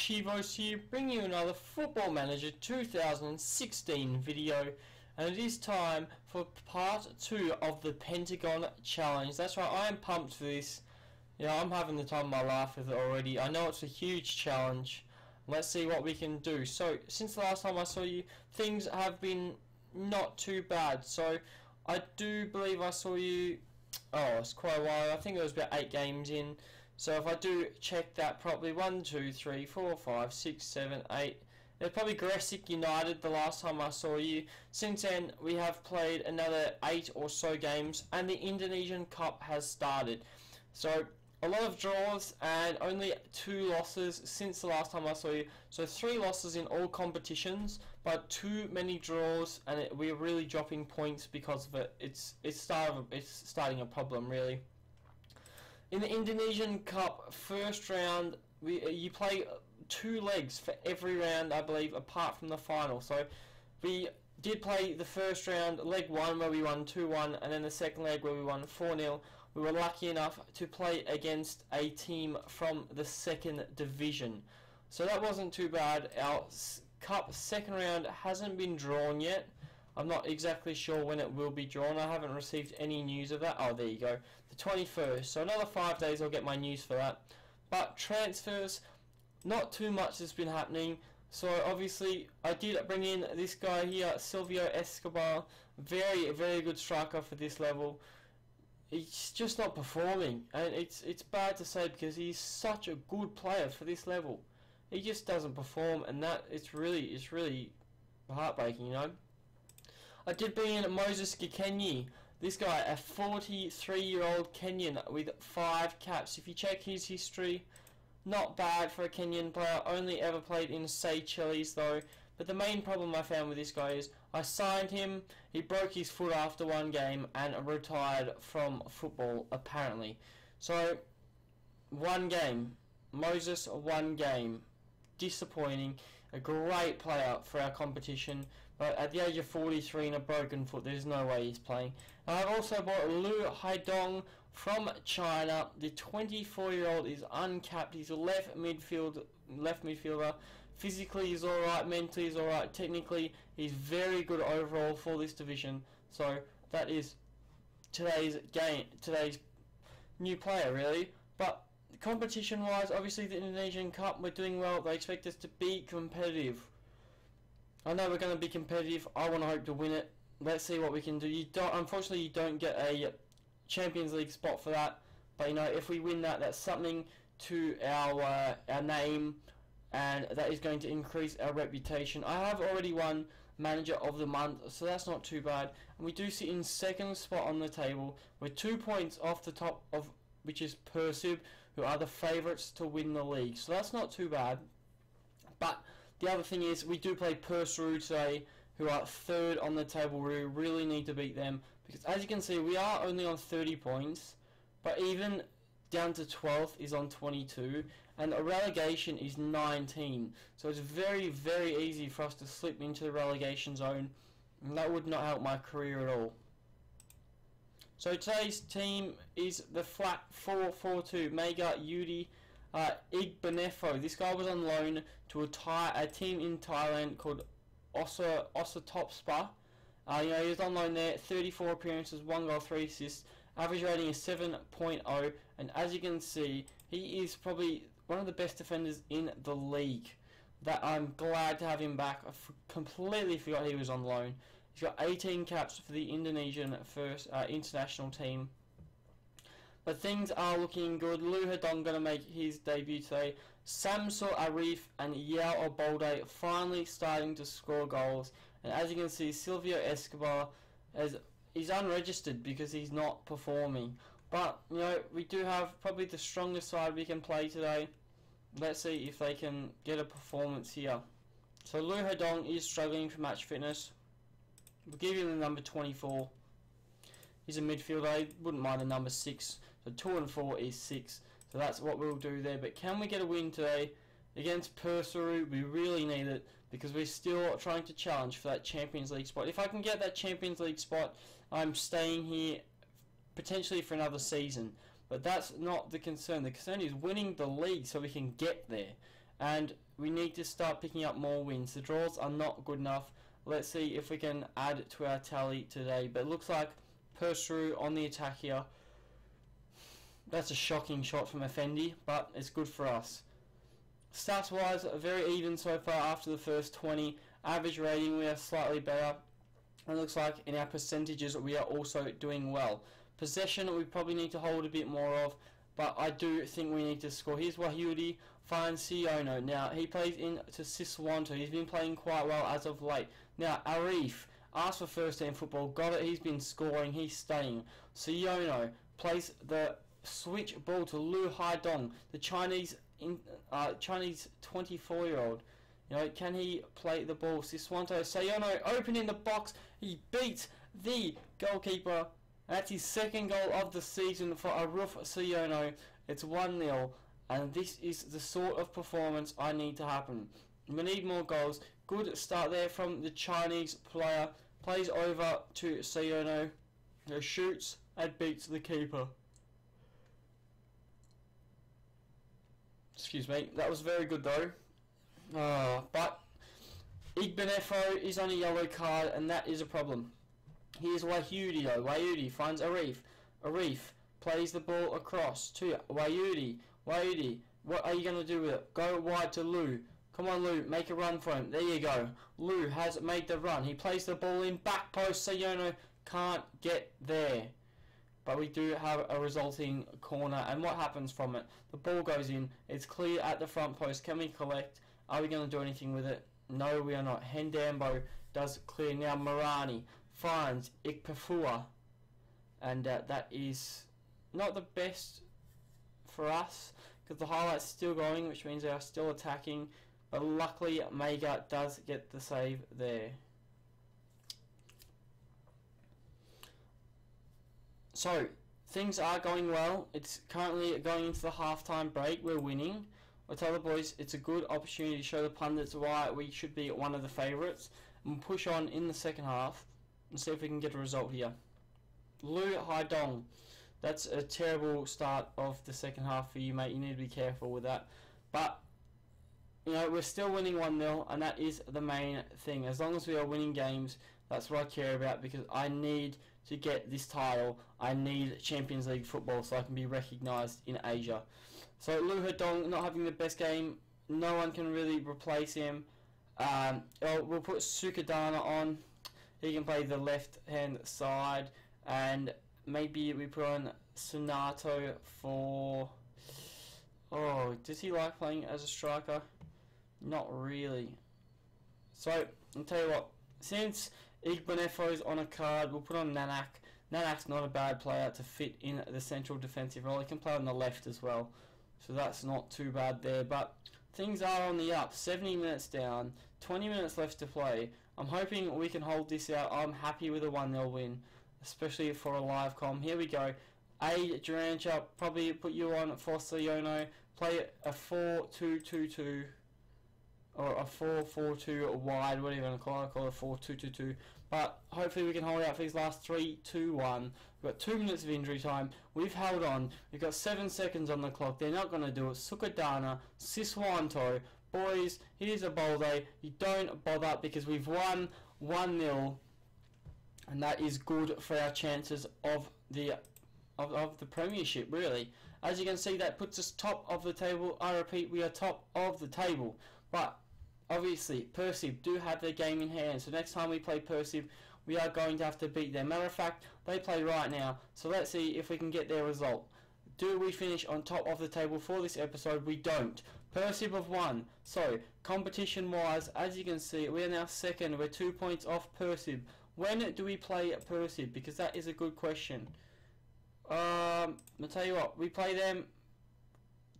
Chivos here, bringing you another Football Manager 2016 video, and it is time for part 2 of the Pentagon challenge. That's right, I am pumped for this. Yeah, I'm having the time of my life with it already. I know it's a huge challenge. Let's see what we can do. So, since the last time I saw you, things have been not too bad. So, I do believe I saw you, it's quite a while. I think it was about 8 games in. So if I do check that properly, 1, 2, 3, 4, 5, 6, 7, 8. It's probably Gresik United the last time I saw you. Since then, we have played another 8 or so games, and the Indonesian Cup has started. So a lot of draws and only 2 losses since the last time I saw you. So 3 losses in all competitions, but too many draws, and we're really dropping points because of it. It's starting a problem really. In the Indonesian Cup first round, you play 2 legs for every round, I believe, apart from the final. So we did play the first round, leg 1, where we won 2-1, and then the second leg where we won 4-0. We were lucky enough to play against a team from the 2nd division. So that wasn't too bad. Our Cup second round hasn't been drawn yet. I'm not exactly sure when it will be drawn. I haven't received any news of that. Oh, there you go. The 21st. So another 5 days I'll get my news for that. But transfers, not too much has been happening. So obviously I did bring in this guy here, Silvio Escobar. Very, very good striker for this level. He's just not performing. And it's bad to say because he's such a good player for this level. He just doesn't perform, and that it's really heartbreaking, you know. I did bring in Moses Gikenyi. This guy, a 43-year-old Kenyan with 5 caps. If you check his history, not bad for a Kenyan player. Only ever played in Seychelles though. But the main problem I found with this guy is I signed him, he broke his foot after 1 game and retired from football apparently. So 1 game, Moses, 1 game. Disappointing. A great player for our competition, but at the age of 43 and a broken foot, there's no way he's playing. I've also bought Lu Haidong from China. The 24-year-old is uncapped. He's a left midfielder. Physically he's alright, mentally he's alright, technically he's very good overall for this division. So that is today's new player really. But competition wise, obviously the Indonesian Cup, we're doing well. They expect us to be competitive. I know we're going to be competitive. I want to hope to win it. Let's see what we can do. Unfortunately you don't get a Champions League spot for that, but you know, if we win that, that's something to our name, and that is going to increase our reputation. I have already won Manager of the Month, so that's not too bad. And we do sit in 2nd spot on the table. We're 2 points off the top of, which is Persib, who are the favourites to win the league. So that's not too bad. But the other thing is, we do play Persib today, who are 3rd on the table. We really need to beat them, because as you can see, we are only on 30 points, but even down to 12th is on 22, and a relegation is 19. So it's very, very easy for us to slip into the relegation zone, and that would not help my career at all. So today's team is the flat 4-4-2. Mega Yudi Igbenefo. This guy was on loan to a team in Thailand called Osa Topspa. You know, he was on loan there. 34 appearances, 1 goal, 3 assists. Average rating is 7.0, and as you can see, he is probably one of the best defenders in the league. That I'm glad to have him back. I completely forgot he was on loan. He's got 18 caps for the Indonesian first international team. But things are looking good. Lu Hadong going to make his debut today. Samsul Arif and Yao Obolde finally starting to score goals. And as you can see, Silvio Escobar is unregistered because he's not performing. But, you know, we do have probably the strongest side we can play today. Let's see if they can get a performance here. So Lu Hadong is struggling for match fitness. We'll give him the number 24. He's a midfielder. I wouldn't mind the number 6. So 2 and 4 is 6. So that's what we'll do there. But can we get a win today against Persib? We really need it, because we're still trying to challenge for that Champions League spot. If I can get that Champions League spot, I'm staying here potentially for another season. But that's not the concern. The concern is winning the league so we can get there. and we need to start picking up more wins. The draws are not good enough. Let's see if we can add to our tally today. But it looks like Persru on the attack here. That's a shocking shot from Effendi, but it's good for us. Stats wise, very even so far after the first 20. Average rating, we are slightly better. It looks like in our percentages we are also doing well. Possession we probably need to hold a bit more of, but I do think we need to score. Here's Wahudi finds Siono. Now he plays into Siswanto. He's been playing quite well as of late. Now Arif asked for first team football, got it. He's been scoring. He's staying. Siono plays the switch ball to Lu Haidong, the Chinese 24-year-old. You know, can he play the ball? Siswanto, Siono open in the box. He beats the goalkeeper. That's his second goal of the season for Aruf Siono. It's 1-0, and this is the sort of performance I need to happen. We need more goals. Good start there from the Chinese player. Plays over to Siono, who shoots and beats the keeper. Excuse me, that was very good though. But Igbenefo is on a yellow card, and that is a problem. Here's Wahudi though. Wahudi finds Arif. Arif plays the ball across to Wahudi. Wahudi, what are you going to do with it? Go wide to Lu. Come on Lu, make a run for him. There you go. Lu has made the run. He plays the ball in back post. Siono can't get there. But we do have a resulting corner, and what happens from it? The ball goes in. It's clear at the front post. Can we collect? Are we going to do anything with it? No, we are not. Hendambo does clear. Now Marani finds Ikpefua, and that is not the best for us because the highlight's still going, which means they are still attacking, but luckily Mega does get the save there. So things are going well. It's currently going into the halftime break. We're winning. I tell the boys it's a good opportunity to show the pundits why we should be one of the favourites, and we'll push on in the second half and see if we can get a result here. Lu Haidong, that's a terrible start of the second half for you, mate. You need to be careful with that. But you know, we're still winning 1-0, and that is the main thing. As long as we are winning games, that's what I care about, because I need to get this title. I need Champions League football so I can be recognised in Asia. So Lu Haidong not having the best game. No one can really replace him. We'll put Sukadana on. He can play the left hand side, and maybe we put on Sunato for... Oh, does he like playing as a striker? Not really. So I'll tell you what, since Igbenefo is on a card, we'll put on Nanak. Nanak's not a bad player to fit in the central defensive role. He can play on the left as well, so that's not too bad there. But things are on the up. 70 minutes down, 20 minutes left to play. I'm hoping we can hold this out. I'm happy with a 1-0 win, especially for a live com. Here we go. A Durancha, probably put you on for Siono. Play a 4-2-2-2 or a 4-4-2 wide, whatever you want to call it. I call it 4-2-2-2. But hopefully we can hold out for these last 3-2-1. We've got 2 minutes of injury time. We've held on. We've got 7 seconds on the clock. They're not going to do it. Sukadana, Siswanto. Boys, here's a Bolde. You don't bother because we've won 1-0. And that is good for our chances of the premiership, really. As you can see, that puts us top of the table. I repeat, we are top of the table. But obviously, Persib do have their game in hand. So next time we play Persib, we are going to have to beat them. Matter of fact, they play right now. So let's see if we can get their result. Do we finish on top of the table for this episode? We don't. Persib have won. So, competition-wise, as you can see, we are now second. We're 2 points off Persib. When do we play Persib? Because that is a good question. I'll tell you what, we play them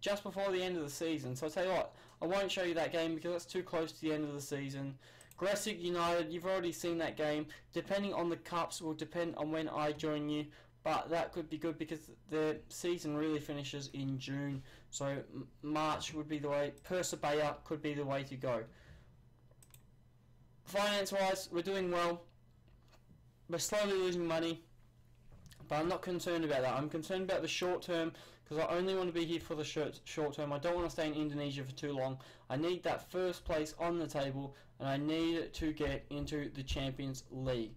just before the end of the season. So I'll tell you what, I won't show you that game because that's too close to the end of the season. Gresik United, you've already seen that game. Depending on the cups will depend on when I join you. But that could be good because the season really finishes in June. So March would be the way. Persebaya could be the way to go. Finance-wise, we're doing well. We're slowly losing money. But I'm not concerned about that. I'm concerned about the short term, because I only want to be here for the short term. I don't want to stay in Indonesia for too long. I need that first place on the table, and I need to get into the Champions League.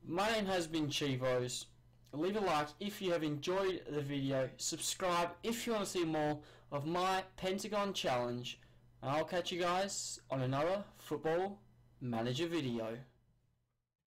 My name has been Chivos. Leave a like if you have enjoyed the video. Subscribe if you want to see more of my Pentagon challenge. And I'll catch you guys on another Football Manager video.